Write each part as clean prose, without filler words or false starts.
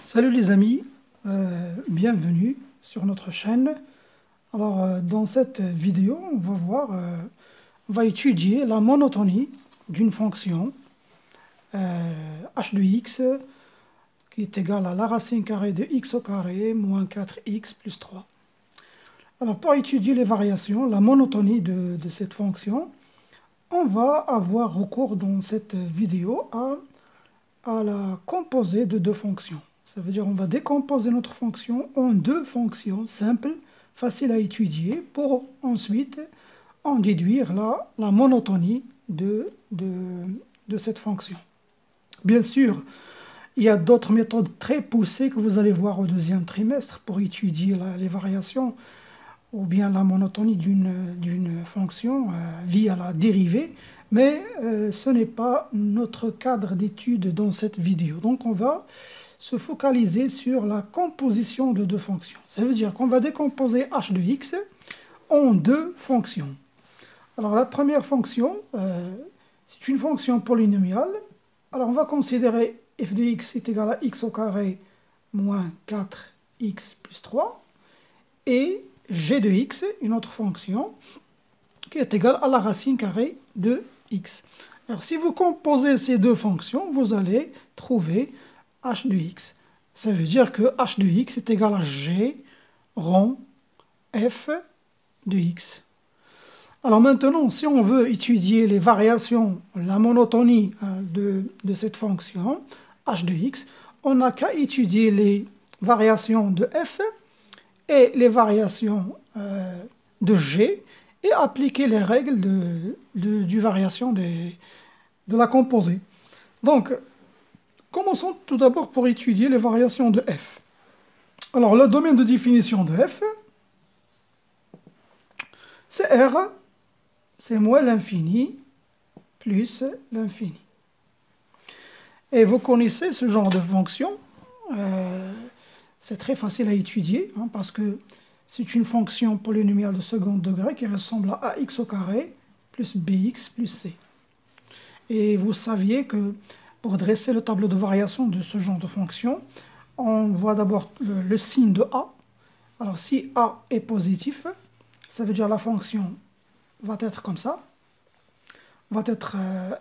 Salut les amis, bienvenue sur notre chaîne. Alors dans cette vidéo, on va étudier la monotonie d'une fonction h de x qui est égale à la racine carrée de x au carré moins 4x plus 3. Alors pour étudier les variations, la monotonie de cette fonction, on va avoir recours dans cette vidéo à la composée de deux fonctions. Ça veut dire qu'on va décomposer notre fonction en deux fonctions simples, faciles à étudier, pour ensuite en déduire la monotonie de cette fonction. Bien sûr, il y a d'autres méthodes très poussées que vous allez voir au deuxième trimestre pour étudier les variations ou bien la monotonie d'une fonction via la dérivée, mais ce n'est pas notre cadre d'étude dans cette vidéo. Donc on va se focaliser sur la composition de deux fonctions. Ça veut dire qu'on va décomposer h de x en deux fonctions. Alors la première fonction, c'est une fonction polynomiale. Alors on va considérer f de x est égal à x au carré moins 4x plus 3 et g de x, une autre fonction, qui est égale à la racine carrée de x. Alors si vous composez ces deux fonctions, vous allez trouver h de x. Ça veut dire que h de x est égal à g rond f de x. Alors maintenant, si on veut étudier les variations, la monotonie de cette fonction, h de x, on n'a qu'à étudier les variations de f et les variations de g et appliquer les règles du variation de la composée. Donc, commençons tout d'abord pour étudier les variations de f. Alors, le domaine de définition de f, c'est R, c'est moins l'infini plus l'infini. Et vous connaissez ce genre de fonction, c'est très facile à étudier, parce que c'est une fonction polynomiale de second degré qui ressemble à ax au carré plus bx plus c. Et vous saviez que pour dresser le tableau de variation de ce genre de fonction, on voit d'abord le signe de a. Alors si a est positif, ça veut dire la fonction va être comme ça.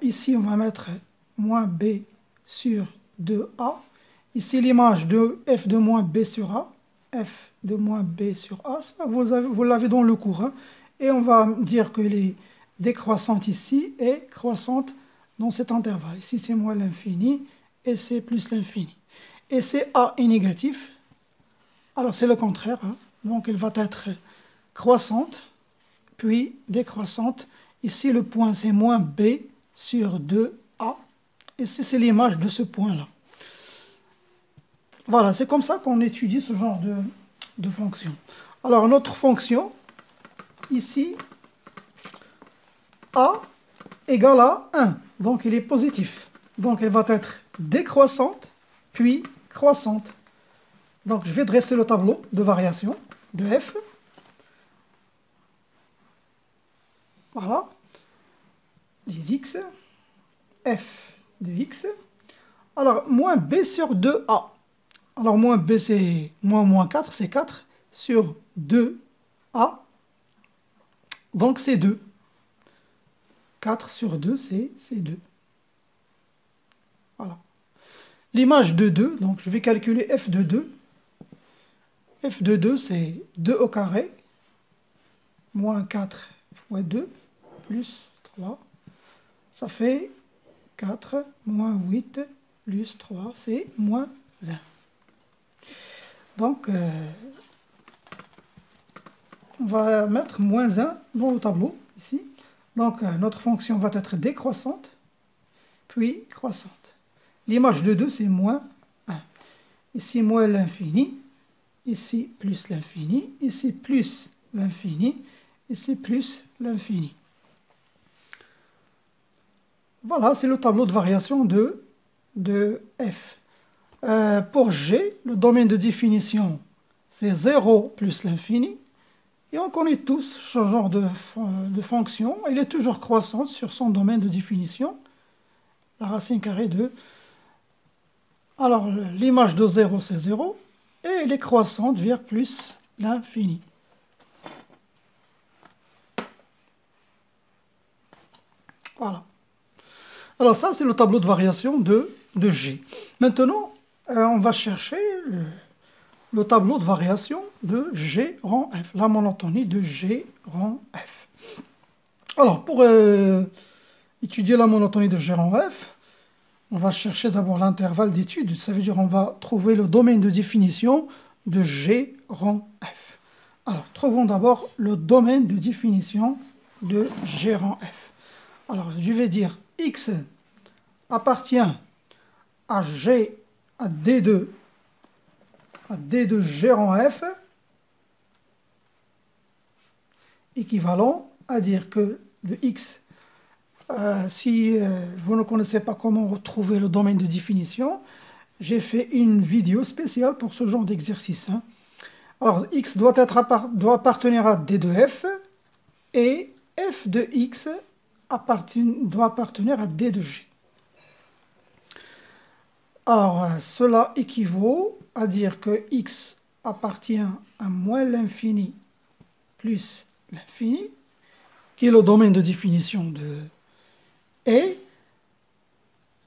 Ici on va mettre moins b sur 2a. Ici l'image de f de moins b sur a. F de moins b sur a, vous l'avez dans le cours. Et on va dire qu'elle est décroissante ici et croissante dans cet intervalle. Ici c'est moins l'infini et c'est plus l'infini. Et c'est a est négatif, alors c'est le contraire. Donc elle va être croissante, puis décroissante. Ici le point c'est moins b sur 2a. Et c'est l'image de ce point-là. Voilà, c'est comme ça qu'on étudie ce genre de fonction. Alors, notre fonction, ici, a égale à 1. Donc, il est positif. Donc, elle va être décroissante, puis croissante. Donc, je vais dresser le tableau de variation de f. Voilà. Les x, f de x. Alors, moins b sur 2a. Alors, moins b, c'est moins 4, c'est 4 sur 2a. Donc, c'est 2. 4 sur 2, c'est 2. Voilà. L'image de 2, donc je vais calculer f de 2. F de 2, c'est 2 au carré, moins 4 fois 2, plus 3. Ça fait 4 moins 8 plus 3, c'est moins 1. Donc, on va mettre moins 1 dans le tableau, ici. Donc, notre fonction va être décroissante, puis croissante. L'image de 2, c'est moins 1. Ici, moins l'infini. Ici, plus l'infini. Ici, plus l'infini. Ici, plus l'infini. Voilà, c'est le tableau de variation de f. Pour g, le domaine de définition, c'est 0 plus l'infini. Et on connaît tous ce genre de fonction. Elle est toujours croissante sur son domaine de définition. La racine carrée de Alors, l'image de 0, c'est 0, et elle est croissante vers plus l'infini. Voilà. Alors ça, c'est le tableau de variation de G. Maintenant, on va chercher le tableau de variation de G rang F, la monotonie de G rang F. Alors, pour étudier la monotonie de G rang F, on va chercher d'abord l'intervalle d'étude. Ça veut dire on va trouver le domaine de définition de G rang F. Alors, trouvons d'abord le domaine de définition de G rang F. Alors, je vais dire X appartient à G, à D2 G rang F, équivalent à dire que le X, si vous ne connaissez pas comment retrouver le domaine de définition, j'ai fait une vidéo spéciale pour ce genre d'exercice. Hein. Alors, X doit appartenir à D de F, et F de X doit appartenir à D de G. Alors, cela équivaut à dire que X appartient à moins l'infini plus l'infini, qui est le domaine de définition de et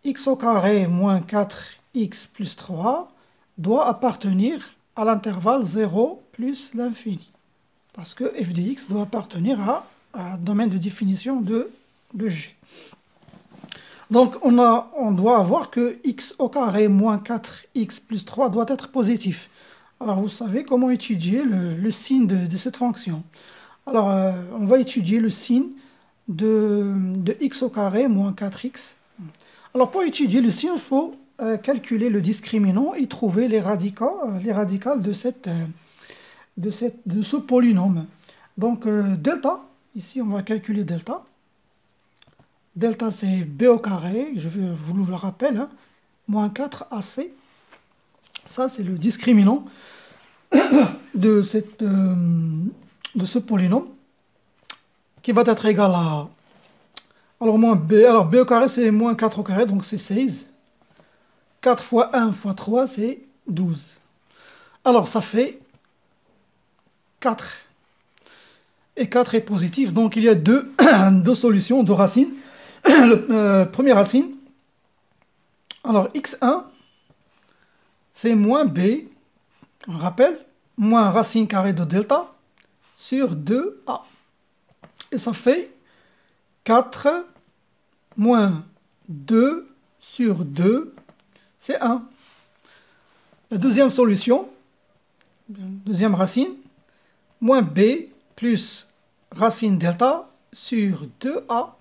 x au carré moins 4x plus 3 doit appartenir à l'intervalle 0 plus l'infini. Parce que f de x doit appartenir à un domaine de définition de G. Donc, on doit avoir que x au carré moins 4x plus 3 doit être positif. Alors, vous savez comment étudier le signe de cette fonction. Alors, on va étudier le signe de x au carré moins 4x. Alors, pour étudier le signe, il faut calculer le discriminant et trouver les radicales de ce polynôme. Donc, delta, ici, on va calculer delta. Delta, c'est b au carré, je vous le rappelle, hein, moins 4ac. Ça, c'est le discriminant de ce polynôme, qui va être égal à... Alors, moins b, alors b au carré, c'est moins 4 au carré, donc c'est 16. 4 fois 1 fois 3, c'est 12. Alors, ça fait 4. Et 4 est positif, donc il y a deux solutions, deux racines. Première racine, alors x1, c'est moins b, on rappelle, moins racine carrée de delta sur 2a. Et ça fait 4 moins 2 sur 2, c'est 1. La deuxième solution, deuxième racine, moins b plus racine delta sur 2a.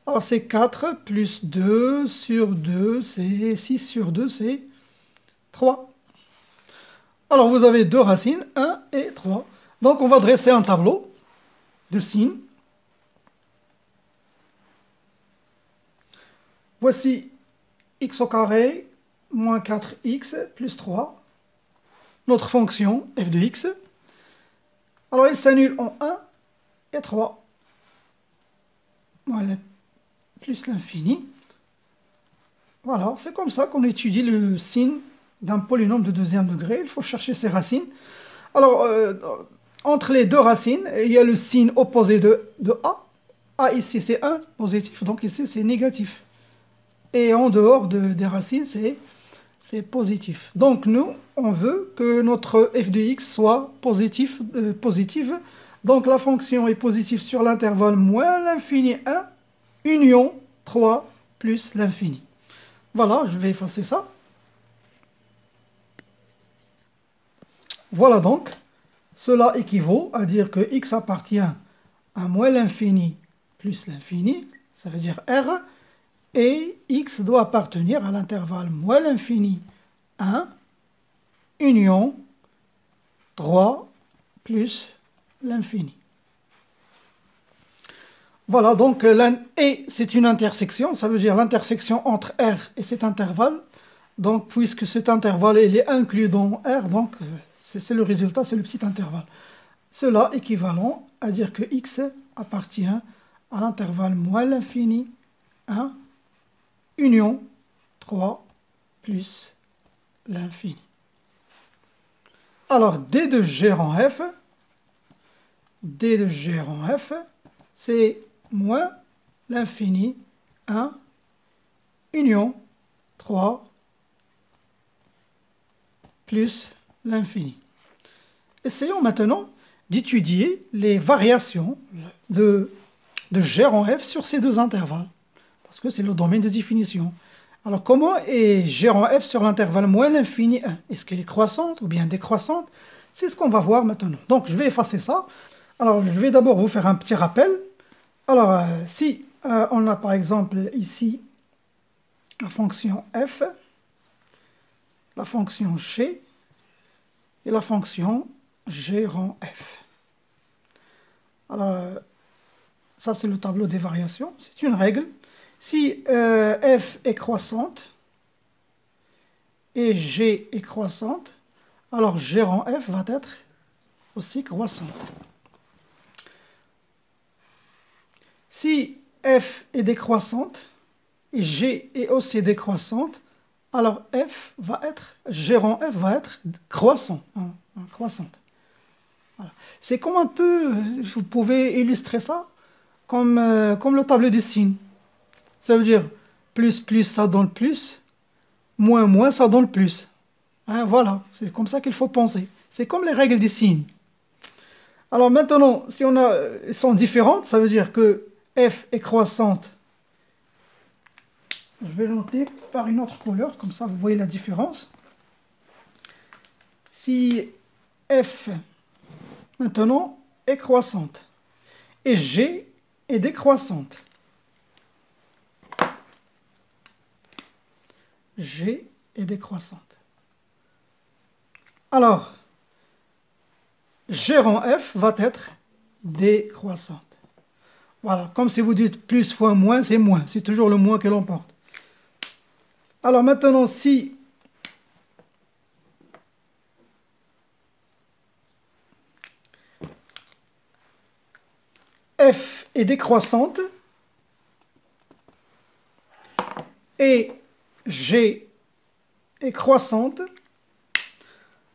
Alors c'est 4 plus 2 sur 2, c'est 6 sur 2, c'est 3. Alors vous avez deux racines, 1 et 3. Donc on va dresser un tableau de signes. Voici x au carré moins 4x plus 3, notre fonction f de x. Alors il s'annule en 1 et 3. Voilà, plus l'infini. Voilà, c'est comme ça qu'on étudie le signe d'un polynôme de deuxième degré. Il faut chercher ses racines. Alors, entre les deux racines, il y a le signe opposé de a. A ici, c'est 1 positif, donc ici, c'est négatif. Et en dehors des racines, c'est positif. Donc, nous, on veut que notre f de x soit positive. Donc, la fonction est positive sur l'intervalle moins l'infini 1, union 3 plus l'infini. Voilà, je vais effacer ça. Voilà donc, cela équivaut à dire que x appartient à moins l'infini plus l'infini, ça veut dire R, et x doit appartenir à l'intervalle moins l'infini 1, union 3 plus l'infini. Voilà, donc, et c'est une intersection, ça veut dire l'intersection entre R et cet intervalle. Donc, puisque cet intervalle il est inclus dans R, donc c'est le résultat, c'est le petit intervalle. Cela équivalent à dire que x appartient à l'intervalle moins l'infini 1, union 3 plus l'infini. Alors, d de g rang f, d de g rang f, c'est moins l'infini 1 union 3 plus l'infini. Essayons maintenant d'étudier les variations de g rang f sur ces deux intervalles, parce que c'est le domaine de définition. Alors, comment est g rang f sur l'intervalle moins l'infini 1? Est-ce qu'elle est croissante ou bien décroissante? C'est ce qu'on va voir maintenant. Donc, je vais effacer ça. Alors, je vais d'abord vous faire un petit rappel. Alors, si on a par exemple ici la fonction f, la fonction g et la fonction g rang f. Alors, ça c'est le tableau des variations. C'est une règle. Si f est croissante et g est croissante, alors g rang f va être aussi croissante. Si f est décroissante et g est aussi décroissante, alors g rang f va être croissant, croissante. Voilà. C'est comme un peu, vous pouvez illustrer ça comme le tableau des signes. Ça veut dire plus, plus, ça donne plus, moins, moins, ça donne plus. Hein, voilà, c'est comme ça qu'il faut penser. C'est comme les règles des signes. Alors maintenant, si elles sont différentes, ça veut dire que f est croissante. Je vais le noter par une autre couleur, comme ça vous voyez la différence. Si f, maintenant, est croissante et g est décroissante, g est décroissante. Alors, g rang f va être décroissante. Voilà, comme si vous dites plus fois moins, c'est toujours le moins que l'on porte. Alors maintenant, si f est décroissante et g est croissante,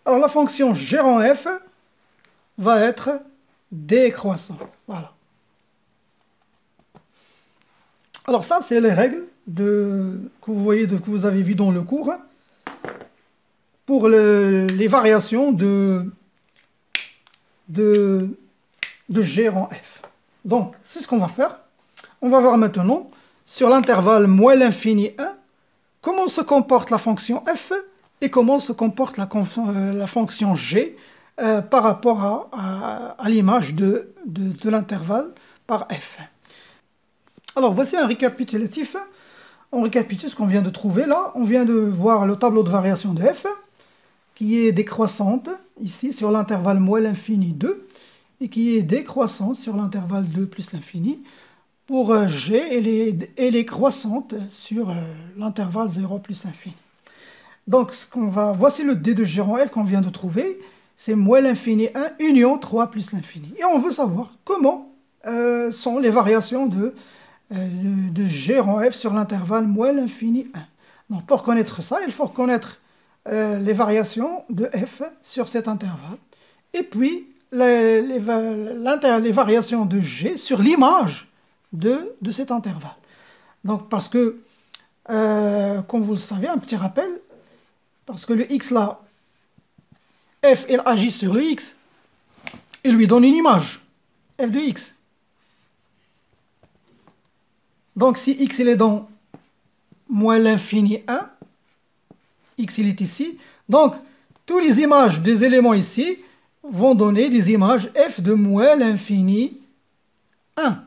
alors la fonction g rang f va être décroissante. Voilà. Alors ça, c'est les règles que vous voyez, que vous avez vu dans le cours pour les variations de g rang f. Donc, c'est ce qu'on va faire. On va voir maintenant sur l'intervalle moins l'infini 1 comment se comporte la fonction f et comment se comporte la fonction g par rapport à l'image de l'intervalle par f. Alors, voici un récapitulatif. On récapitule ce qu'on vient de trouver là. On vient de voir le tableau de variation de f, qui est décroissante, ici, sur l'intervalle moins l'infini 2, et qui est décroissante sur l'intervalle 2 plus l'infini. Pour g, elle est croissante sur l'intervalle 0 plus l'infini. Donc, voici le d de g rang f qu'on vient de trouver. C'est moins l'infini 1 union 3 plus l'infini. Et on veut savoir comment sont les variations de g rang f sur l'intervalle moins l'infini 1. Donc, pour connaître ça, il faut connaître les variations de f sur cet intervalle. Et puis, les variations de g sur l'image de cet intervalle. Donc, parce que, comme vous le savez, un petit rappel, parce que le x là, f, il agit sur le x, il lui donne une image, f de x. Donc, si x il est dans moins l'infini 1, x il est ici, donc, toutes les images des éléments ici vont donner des images f de moins l'infini 1.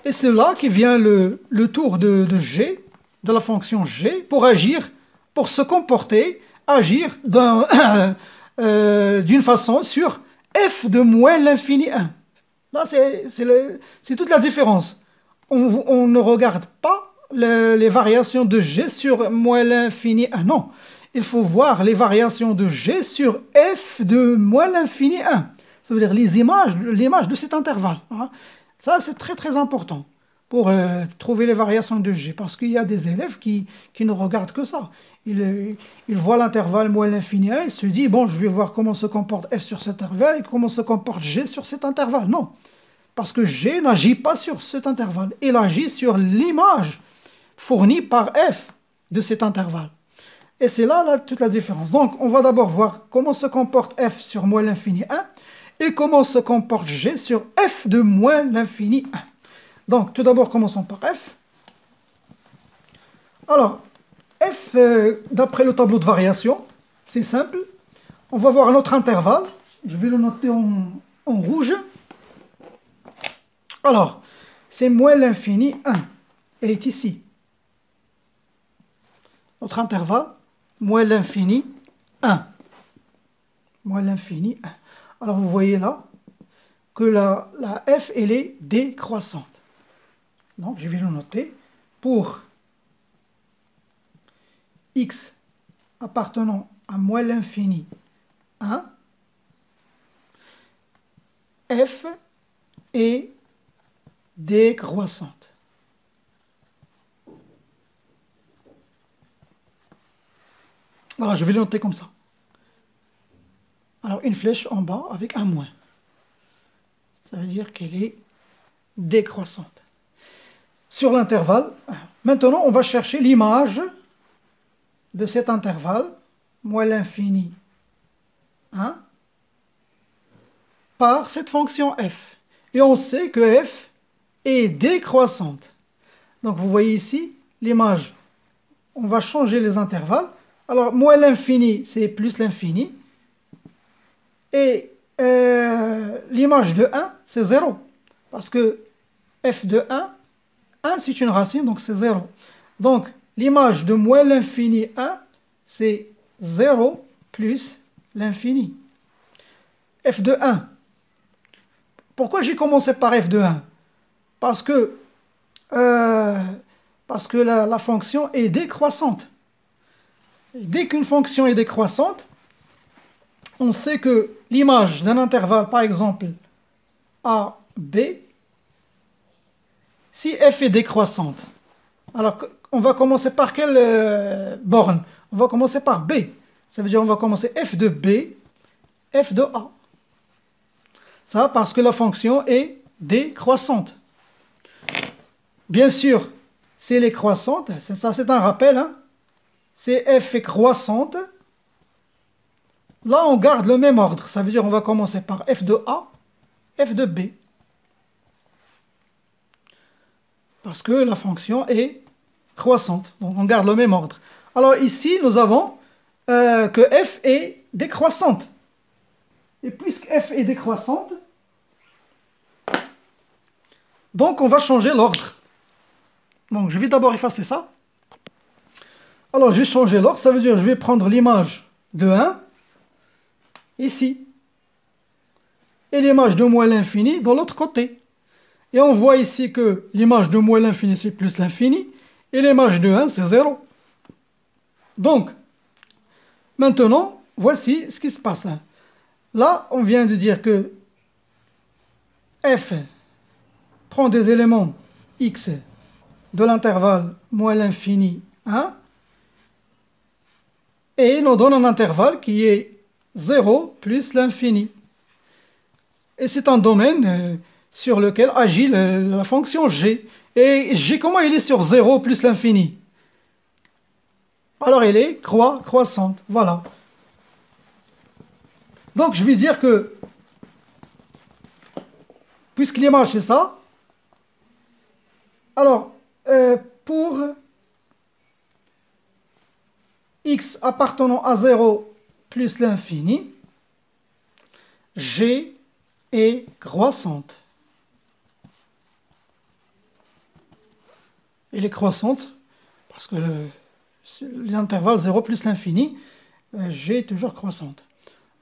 Et c'est là qui vient le tour de g, de la fonction g, pour agir, pour se comporter, agir d'une façon sur f de moins l'infini 1. Là, c'est toute la différence. On ne regarde pas les variations de g sur moins l'infini 1. Non, il faut voir les variations de g sur f de moins l'infini 1. Ça veut dire l'image de cet intervalle. Hein. Ça, c'est très très important. pour trouver les variations de G, parce qu'il y a des élèves qui ne regardent que ça. Ils voient l'intervalle moins l'infini 1, ils se disent, bon, je vais voir comment se comporte f sur cet intervalle et comment se comporte G sur cet intervalle. Non, parce que G n'agit pas sur cet intervalle, il agit sur l'image fournie par f de cet intervalle. Et c'est là toute la différence. Donc, on va d'abord voir comment se comporte f sur moins l'infini 1 et comment se comporte G sur f de moins l'infini 1. Donc, tout d'abord, commençons par f. Alors, f, d'après le tableau de variation, c'est simple. On va voir notre intervalle. Je vais le noter en rouge. Alors, c'est moins l'infini 1. Elle est ici. Notre intervalle, moins l'infini 1. Moins l'infini 1. Alors, vous voyez là que la f, elle est décroissante. Donc, je vais le noter. Pour x appartenant à moins l'infini 1, f est décroissante. Voilà, je vais le noter comme ça. Alors, une flèche en bas avec un moins. Ça veut dire qu'elle est décroissante. Sur l'intervalle, maintenant, on va chercher l'image de cet intervalle, moins l'infini 1, par cette fonction f. Et on sait que f est décroissante. Donc, vous voyez ici l'image. On va changer les intervalles. Alors, moins l'infini, c'est plus l'infini. Et l'image de 1, c'est 0. Parce que f de 1 c'est une racine, donc c'est 0. Donc, l'image de moins l'infini 1, c'est 0 plus l'infini. f de 1. Pourquoi j'ai commencé par f de 1? Parce que la fonction est décroissante. Dès qu'une fonction est décroissante, on sait que l'image d'un intervalle, par exemple, a, b, si f est décroissante, alors on va commencer par quelle borne? On va commencer par b. Ça veut dire on va commencer f de b, f de a. Ça parce que la fonction est décroissante. Bien sûr, si elle est croissante, ça c'est un rappel, hein, si f est croissante, là on garde le même ordre. Ça veut dire on va commencer par f de a, f de b. Parce que la fonction est croissante. Donc on garde le même ordre. Alors ici, nous avons que f est décroissante. Et puisque f est décroissante, donc on va changer l'ordre. Donc je vais d'abord effacer ça. Alors j'ai changé l'ordre, ça veut dire je vais prendre l'image de 1 ici. Et l'image de moins l'infini de l'autre côté. Et on voit ici que l'image de moins l'infini, c'est plus l'infini. Et l'image de 1, c'est 0. Donc, maintenant, voici ce qui se passe. Là, on vient de dire que f prend des éléments x de l'intervalle moins l'infini 1 et nous donne un intervalle qui est 0 plus l'infini. Et c'est un domaine sur lequel agit la fonction g. Et g, comment il est sur 0 plus l'infini? Alors, elle est croissante. Voilà. Donc, je vais dire que, puisque l'image c'est ça, alors, pour x appartenant à 0 plus l'infini, g est croissante. Elle est croissante parce que l'intervalle 0 plus l'infini, g est toujours croissante.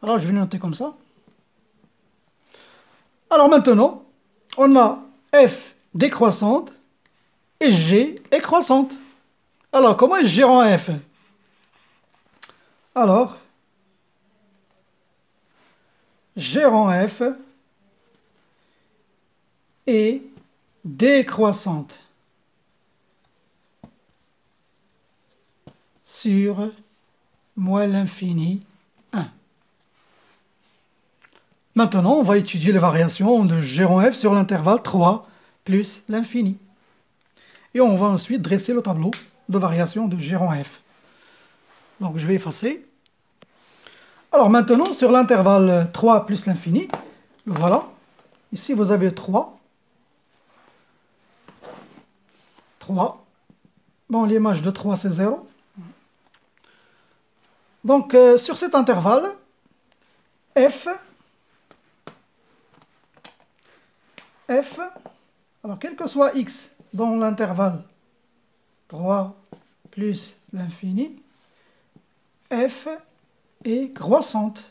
Alors je vais noter comme ça. Alors maintenant, on a f décroissante et g est croissante. Alors comment est-ce g rend f? Alors, g rend f est décroissante. sur moins l'infini 1. Maintenant, on va étudier les variations de g rond f sur l'intervalle 3 plus l'infini. Et on va ensuite dresser le tableau de variation de g rond f. Donc je vais effacer. Alors maintenant, sur l'intervalle 3 plus l'infini, voilà. Ici, vous avez 3. 3. Bon, l'image de 3, c'est 0. Donc, sur cet intervalle, f, alors quel que soit x dans l'intervalle 3 plus l'infini, f est croissante.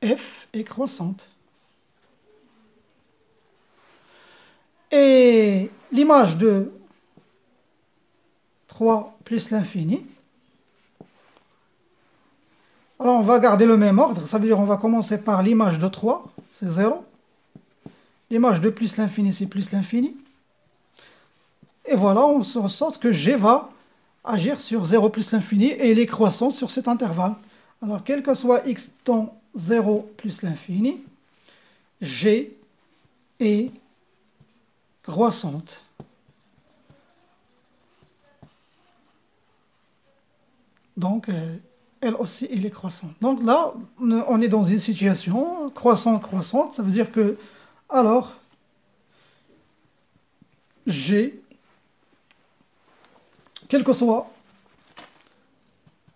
F est croissante. Et l'image de 3 plus l'infini, alors on va garder le même ordre, ça veut dire on va commencer par l'image de 3, c'est 0. L'image de plus l'infini, c'est plus l'infini. Et voilà, on se ressort que g va agir sur 0 plus l'infini et il est croissant sur cet intervalle. Alors, quel que soit x dans 0 plus l'infini, g est croissante. Donc, elle aussi, elle est croissante. Donc là, on est dans une situation croissante, ça veut dire que, alors, g, quel que soit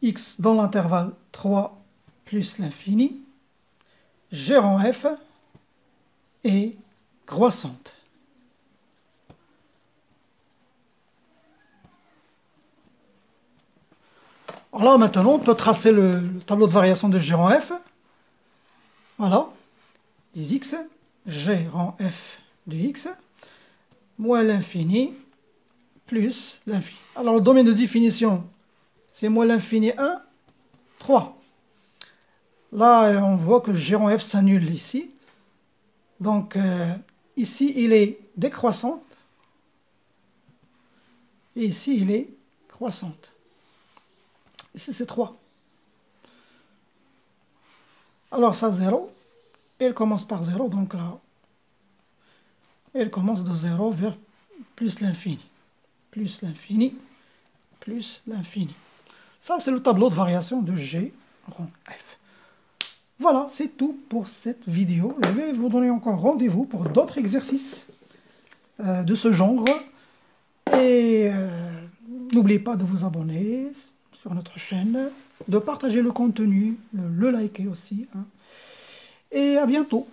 x dans l'intervalle 3 plus l'infini, g rond f est croissante. Alors là, maintenant, on peut tracer le tableau de variation de g rond f. Voilà, des x, g rond f de x, moins l'infini, plus l'infini. Alors, le domaine de définition, c'est moins l'infini 1, 3. Là, on voit que le g rond f s'annule ici. Donc, ici, il est décroissant. Et ici, il est croissante. Ici, c'est 3. Alors, ça, 0. Elle commence par 0. Donc là, elle commence de 0 vers plus l'infini. Plus l'infini. Plus l'infini. Ça, c'est le tableau de variation de G rond F. Voilà, c'est tout pour cette vidéo. Je vais vous donner encore rendez-vous pour d'autres exercices de ce genre. Et n'oubliez pas de vous abonner sur notre chaîne, de partager le contenu, le liker aussi. Hein. Et à bientôt.